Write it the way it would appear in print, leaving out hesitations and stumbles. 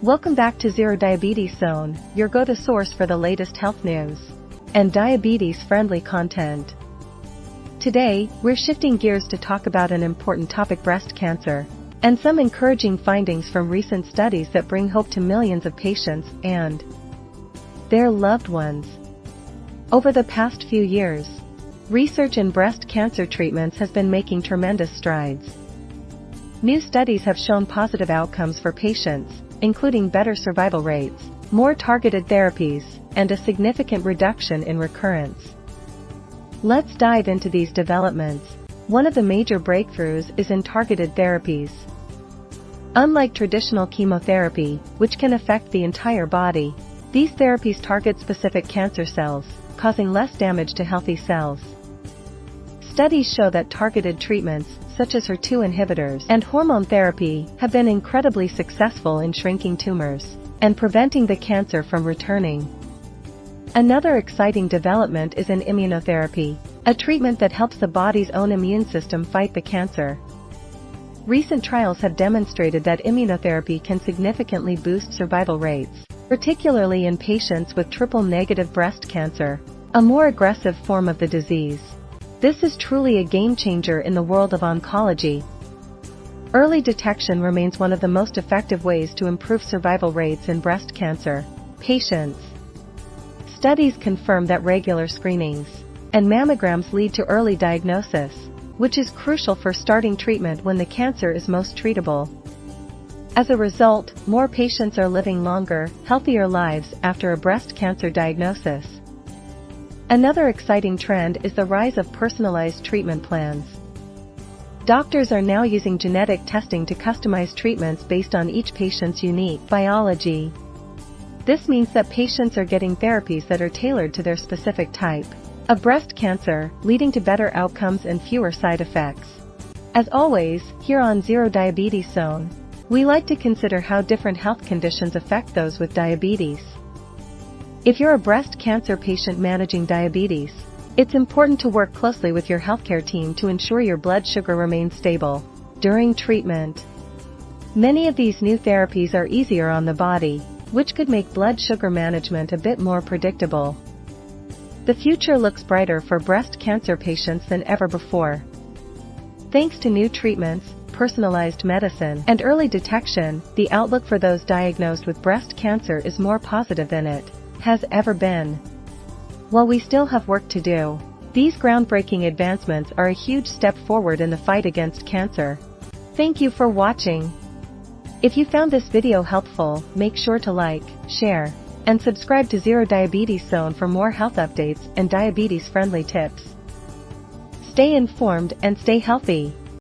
Welcome back to ZeroDiabetes Zone, your go-to source for the latest health news and diabetes-friendly content. Today, we're shifting gears to talk about an important topic: breast cancer, and some encouraging findings from recent studies that bring hope to millions of patients and their loved ones. Over the past few years, research in breast cancer treatments has been making tremendous strides. New studies have shown positive outcomes for patients, including better survival rates, more targeted therapies, and a significant reduction in recurrence. Let's dive into these developments. One of the major breakthroughs is in targeted therapies. Unlike traditional chemotherapy, which can affect the entire body, these therapies target specific cancer cells, causing less damage to healthy cells. Studies show that targeted treatments, such as HER2 inhibitors and hormone therapy, have been incredibly successful in shrinking tumors and preventing the cancer from returning. Another exciting development is in immunotherapy, a treatment that helps the body's own immune system fight the cancer. Recent trials have demonstrated that immunotherapy can significantly boost survival rates, particularly in patients with triple-negative breast cancer, a more aggressive form of the disease. This is truly a game-changer in the world of oncology. Early detection remains one of the most effective ways to improve survival rates in breast cancer patients. Studies confirm that regular screenings and mammograms lead to early diagnosis, which is crucial for starting treatment when the cancer is most treatable. As a result, more patients are living longer, healthier lives after a breast cancer diagnosis. Another exciting trend is the rise of personalized treatment plans. Doctors are now using genetic testing to customize treatments based on each patient's unique biology. This means that patients are getting therapies that are tailored to their specific type of breast cancer, leading to better outcomes and fewer side effects. As always, here on ZeroDiabetes Zone, we like to consider how different health conditions affect those with diabetes. If you're a breast cancer patient managing diabetes, it's important to work closely with your healthcare team to ensure your blood sugar remains stable during treatment. Many of these new therapies are easier on the body, which could make blood sugar management a bit more predictable. The future looks brighter for breast cancer patients than ever before. Thanks to new treatments, personalized medicine, and early detection, the outlook for those diagnosed with breast cancer is more positive than it has ever been. While we still have work to do, these groundbreaking advancements are a huge step forward in the fight against cancer. Thank you for watching. If you found this video helpful, make sure to like, share, and subscribe to ZeroDiabetes Zone for more health updates and diabetes-friendly tips. Stay informed and stay healthy.